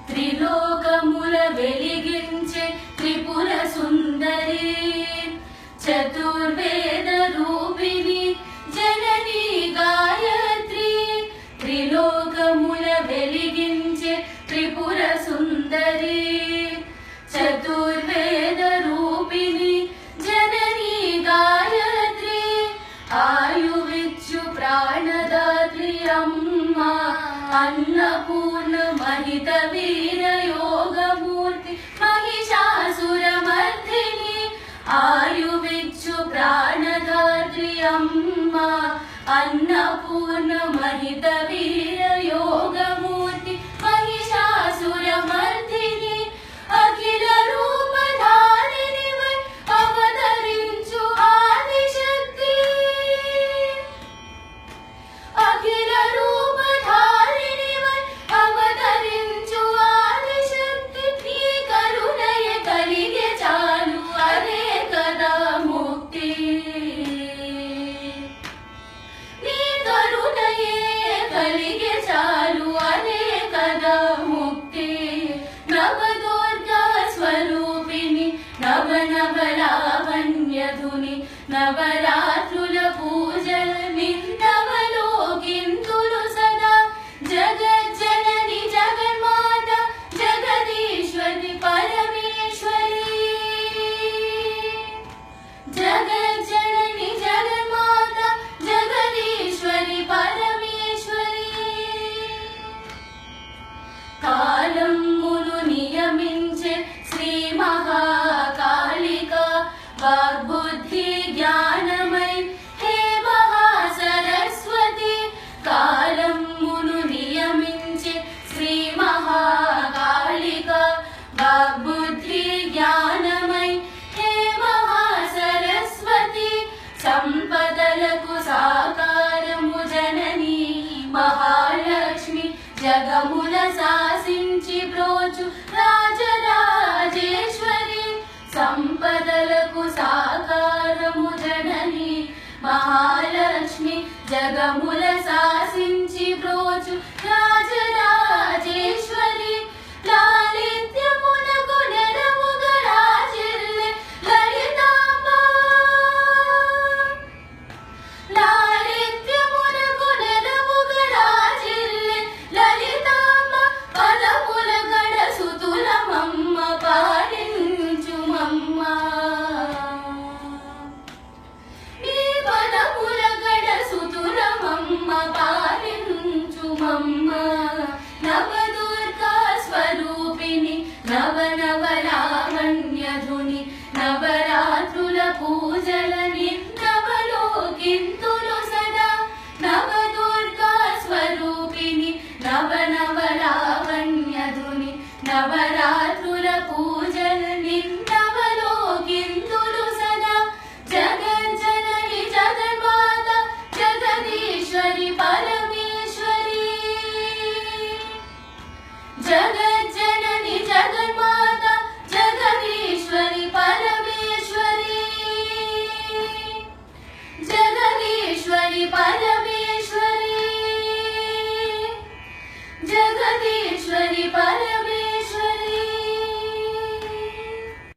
త్రిలోకముల వెలిగించే త్రిపుర సుందరి చతుర్వేద రూపిణి జననీ గాయత్రి త్రిలోకముల వెలిగించే త్రిపుర సుందరి చతుర్వేద రూపిణి జననీ గాయత్రి ఆయువిచ్చు ప్రాణదాత్రి అమ్మ అన్నపూర్ణ మహిత వీర యోగమూర్తి మహిషాసురమర్దిని ఆయువిచ్చు ప్రాణదాత్రి అమ్మ అన్నపూర్ణ మహిత వీర యోగమూర్తి మహిషాసురమర్దిని అఖిల రూపధారిణి వై అవతరించు ఆదిశక్తి అఖిల రూపధారిణి వై అవతరించు ఆదిశక్తి నీ కరుణయ కలిగే చాలు అదే కదా ముక్తి నీ కరుణయే కలిగే చాలు అదే కదా ముక్తి నవదుర్గా స్వరూపిణి నవనవలావణ్యధుని నవరాత్రుల పూజల నిందవలోకింతులు సదా జగజ్జనని జగన్మాత జగదీశ్వరి పరమేశ్వరి జగజ్జనని జగన్మాత జగదీశ్వరి పరమేశ్వరి కాలమును నియమించే శ్రీ మహాకాళిక వాగ్బుద్ధి జ్ఞానమై హే మహాసరస్వతి కాలమును నియమించే శ్రీ మహాకాళిక వాగ్బుద్ధి జ్ఞానమై హే మహాసరస్వతి సంపదలకు సాకారము జననీ మహాలక్ష్మి జగముల శాసించి బ్రోచు రాజరాజేశ్వరి సంపదలకు సాకారము జననీ మహాలక్ష్మి జగముల శాసించి బ్రోచు రాజరాజేశ్వరి లాలిత్యమునకు నెరముగా రాజిల్లె లలితాంబ లాలిత్యమునకు నెరముగా రాజిల్లె లలితాంబ పదముల గడ సుతులమమ్మ పాలించుమమ్మ నీ పదముల గడ సుతులమమ్మ పాలించుమమ్మ నవదుర్గా స్వరూపిణి నవనవలావణ్యధుని నవరాత్రుల పూజల నిందవలోకింతులు సదా నవదుర్గా స్వరూపిణి నవనవలావణ్యధుని నవరాత్రు